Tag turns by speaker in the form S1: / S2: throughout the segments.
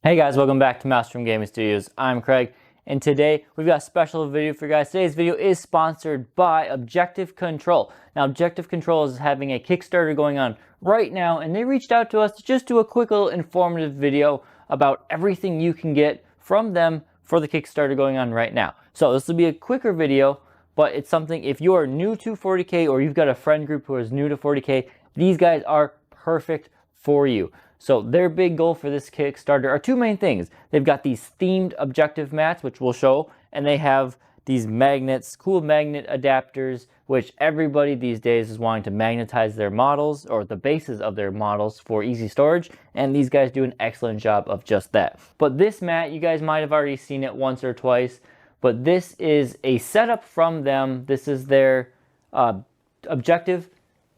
S1: Hey guys, welcome back to Maelstrom Gaming Studios. I'm Craig, and today we've got a special video for you guys. Today's video is sponsored by Objective Control. Now, Objective Control is having a Kickstarter going on right now, and they reached out to us to just do a quick little informative video about everything you can get from them for the Kickstarter going on right now. So this will be a quicker video, but it's something, if you are new to 40k or you've got a friend group who is new to 40k, these guys are perfect for you. So their big goal for this Kickstarter are two main things. They've got these themed objective mats, which we'll show, and they have these magnets, cool magnet adapters, which everybody these days is wanting to magnetize their models or the bases of their models for easy storage, and these guys do an excellent job of just that. But this mat, you guys might have already seen it once or twice, but this is a setup from them. This is their objective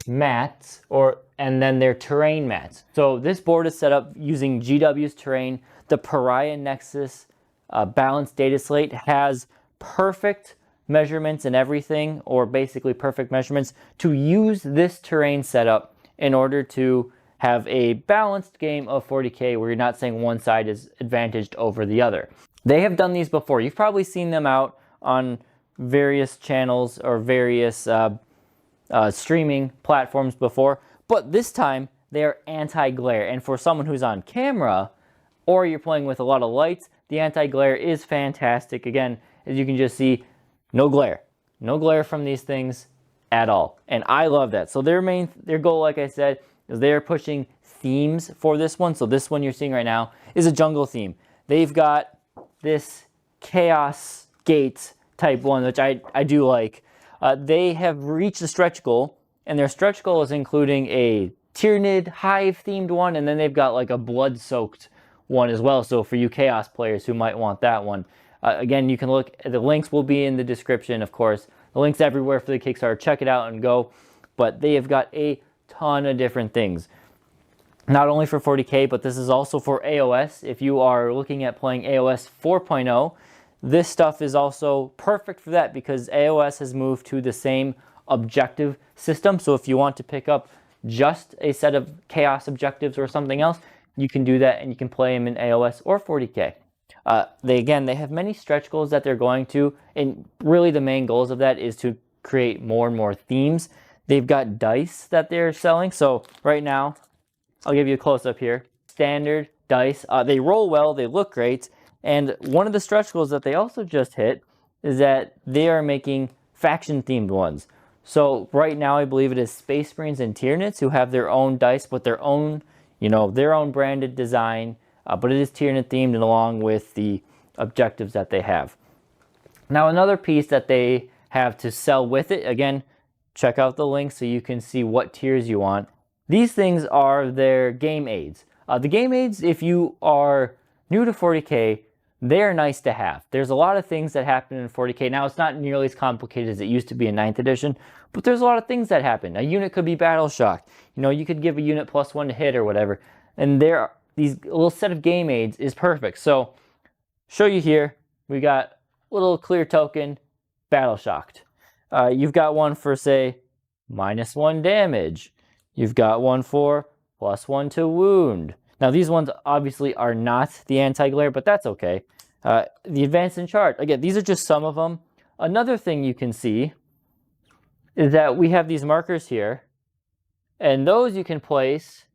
S1: mats, and then their terrain mats. So this board is set up using GW's terrain. The Pariah Nexus balanced data slate has perfect measurements and everything, or basically perfect measurements, to use this terrain setup in order to have a balanced game of 40k where you're not saying one side is advantaged over the other. They have done these before. You've probably seen them out on various channels or various streaming platforms before, but this time they are anti-glare, and for someone who's on camera or you're playing with a lot of lights, the anti-glare is fantastic. Again, as you can just see, no glare from these things at all, and I love that. So their goal, like I said, is they're pushing themes for this one. So this one you're seeing right now is a jungle theme. They've got this chaos gate type one, which I do like. They have reached a stretch goal, and their stretch goal is including a Tyranid hive themed one, and then they've got like a blood soaked one as well. So for you chaos players who might want that one, again, you can look, the links will be in the description, of course. The links everywhere for the Kickstarter. Check it out and go. But they have got a ton of different things. Not only for 40k, but this is also for AOS. If you are looking at playing AOS 4.0, this stuff is also perfect for that because AOS has moved to the same objective system. So if you want to pick up just a set of chaos objectives or something else, you can do that, and you can play them in AOS or 40k. They have many stretch goals that they're going to, and really the main goals of that is to create more and more themes. They've got dice that they're selling. So right now, I'll give you a close-up here. Standard dice. They roll well. They look great. And one of the stretch goals that they also just hit is that they are making faction-themed ones. So right now, I believe it is Space Marines and Tyranids who have their own dice with their own, their own branded design. But it is Tyranid-themed, and along with the objectives that they have. Now, another piece that they have to sell with it, again, check out the link so you can see what tiers you want. These things are their game aids. The game aids, if you are new to 40k, they're nice to have. There's a lot of things that happen in 40k. Now, it's not nearly as complicated as it used to be in 9th edition, but there's a lot of things that happen. A unit could be battle shocked. You could give a unit +1 to hit or whatever. And these little set of game aids is perfect. So, show you here, we got a little clear token, battle shocked. You've got one for, say, -1 damage. You've got one for +1 to wound. Now, these ones obviously are not the anti-glare, but that's okay. The advance in charge. Again, these are just some of them. Another thing you can see is that we have these markers here, and those you can place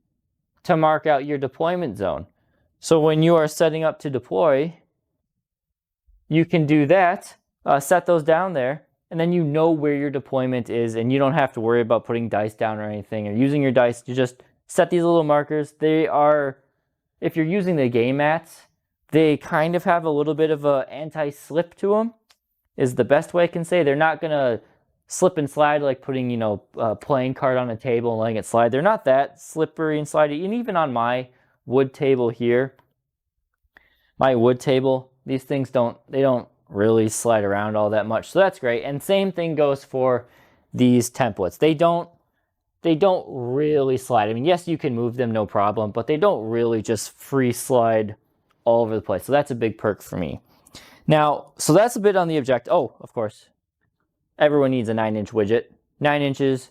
S1: to mark out your deployment zone. So when you are setting up to deploy, you can do that, set those down there, and then you know where your deployment is, and you don't have to worry about putting dice down or anything, or using your dice. You just set these little markers. They are, if you're using the game mats, they kind of have a little bit of a anti-slip to them, is the best way I can say. They're not going to slip and slide like putting, a playing card on a table and letting it slide. They're not that slippery and slidey. And even on my wood table here, these things don't really slide around all that much. So that's great. And same thing goes for these templates. They don't really slide. I mean, yes, you can move them, no problem, but they don't really just free slide all over the place. So that's a big perk for me. Now, so that's a bit on the objective. Oh, of course, everyone needs a 9-inch widget. 9 inches,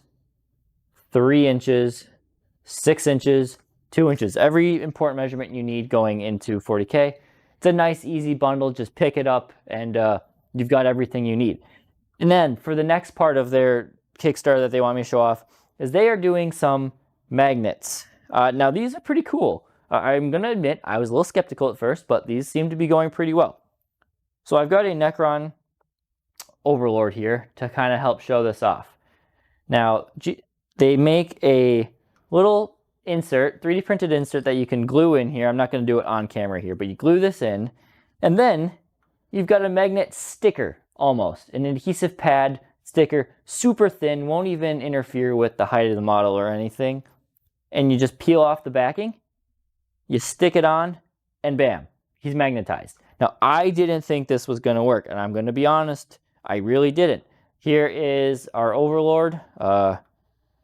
S1: 3 inches, 6 inches, 2 inches. Every important measurement you need going into 40K. It's a nice, easy bundle. Just pick it up and you've got everything you need. And then for the next part of their Kickstarter that they want me to show off is they are doing some magnets. Now these are pretty cool. I'm going to admit I was a little skeptical at first, but these seem to be going pretty well. So I've got a Necron Overlord here to kind of help show this off. Now they make a little insert, 3D printed insert that you can glue in here. I'm not going to do it on camera here, but you glue this in, and then you've got a magnet sticker, almost an adhesive pad sticker, super thin, won't even interfere with the height of the model or anything. And you just peel off the backing, you stick it on, and bam, he's magnetized. Now I didn't think this was going to work, and I'm going to be honest, I really didn't. Here is our Overlord.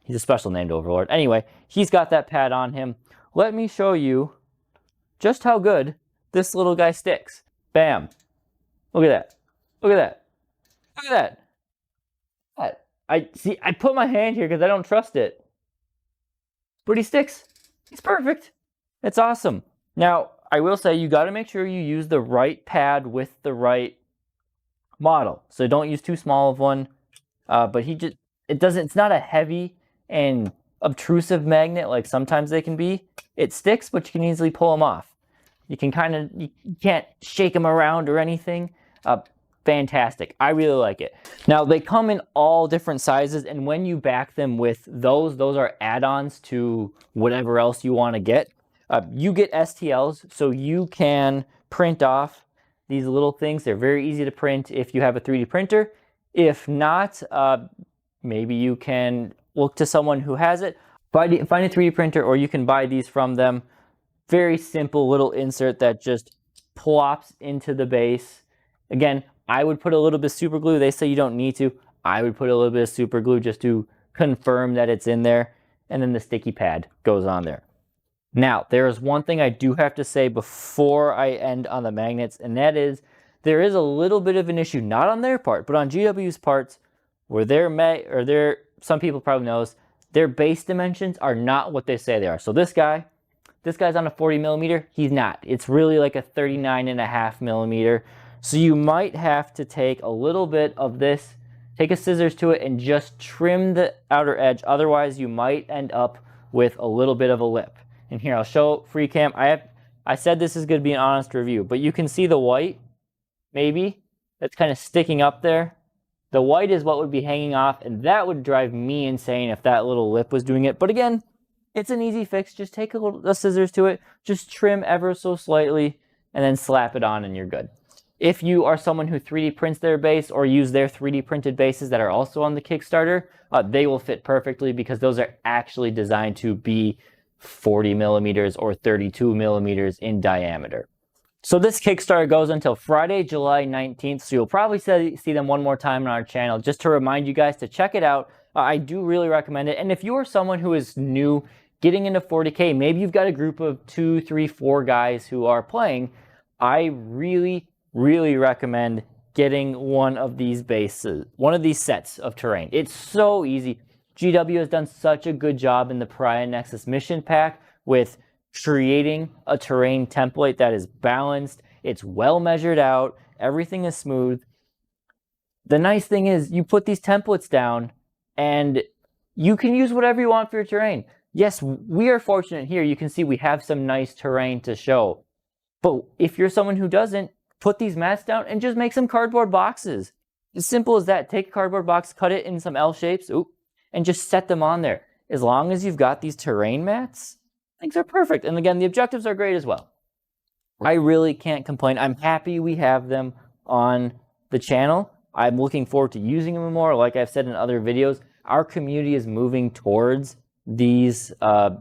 S1: He's a special named Overlord. Anyway, he's got that pad on him. Let me show you just how good this little guy sticks. Bam. Look at that. Look at that. Look at that. I put my hand here because I don't trust it. But he sticks. He's perfect. It's awesome. Now, I will say you got to make sure you use the right pad with the right model. So don't use too small of one. But it's not a heavy and obtrusive magnet like sometimes they can be. It sticks, but you can easily pull them off. You can't shake them around or anything. Fantastic. I really like it. Now they come in all different sizes, and when you back them with those are add-ons to whatever else you want to get. You get STLs, so you can print off these little things. They're very easy to print if you have a 3D printer. If not, maybe you can look to someone who has it, find a 3D printer, or you can buy these from them. Very simple little insert that just plops into the base. Again, I would put a little bit of super glue. They say you don't need to. I would put a little bit of super glue just to confirm that it's in there, and then the sticky pad goes on there. Now, there is one thing I do have to say before I end on the magnets, and that is there is a little bit of an issue, not on their part, but on GW's parts, where some people probably knows, their base dimensions are not what they say they are. So this guy's on a 40 millimeter. He's not. It's really like a 39.5 millimeter. So you might have to take a little bit of this, take a scissors to it, and just trim the outer edge. Otherwise, you might end up with a little bit of a lip. And here, I'll show free cam. I said this is going to be an honest review, but you can see the white, maybe, that's kind of sticking up there. The white is what would be hanging off, and that would drive me insane if that little lip was doing it. But again, it's an easy fix. Just take a scissors to it, just trim ever so slightly, and then slap it on, and you're good. If you are someone who 3D prints their base or use their 3D printed bases that are also on the Kickstarter, they will fit perfectly because those are actually designed to be 40 millimeters or 32 millimeters in diameter. So this Kickstarter goes until Friday, July 19th. So you'll probably see them one more time on our channel just to remind you guys to check it out. I do really recommend it. And if you are someone who is new getting into 40K, maybe you've got a group of 2, 3, 4 guys who are playing, I really recommend getting one of these bases, one of these sets of terrain. It's so easy. GW has done such a good job in the Pariah Nexus mission pack with creating a terrain template that is balanced. It's well measured out. Everything is smooth. The nice thing is you put these templates down and you can use whatever you want for your terrain. Yes, we are fortunate here. You can see we have some nice terrain to show. But if you're someone who doesn't, put these mats down and just make some cardboard boxes. As simple as that. Take a cardboard box, cut it in some L shapes, and just set them on there. As long as you've got these terrain mats, things are perfect. And again, the objectives are great as well. I really can't complain. I'm happy we have them on the channel. I'm looking forward to using them more. Like I've said in other videos, our community is moving towards these GW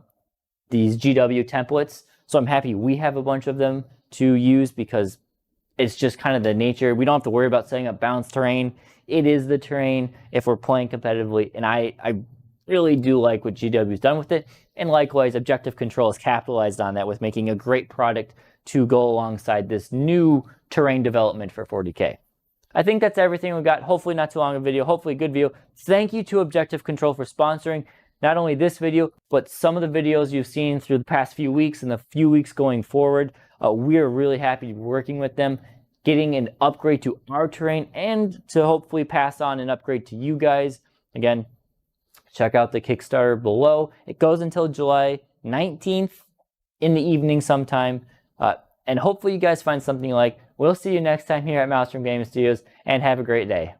S1: templates. So I'm happy we have a bunch of them to use because it's just kind of the nature. We don't have to worry about setting up balanced terrain. It is the terrain if we're playing competitively. And I really do like what GW's done with it. And likewise, Objective Control has capitalized on that with making a great product to go alongside this new terrain development for 40K. I think that's everything we got. Hopefully not too long a video. Hopefully a good video. Thank you to Objective Control for sponsoring. not only this video, but some of the videos you've seen through the past few weeks and the few weeks going forward. We are really happy working with them, getting an upgrade to our terrain, and to hopefully pass on an upgrade to you guys. Again, check out the Kickstarter below. It goes until July 19th in the evening sometime. And hopefully you guys find something you like. We'll see you next time here at Maelstrom Gaming Studios, and have a great day.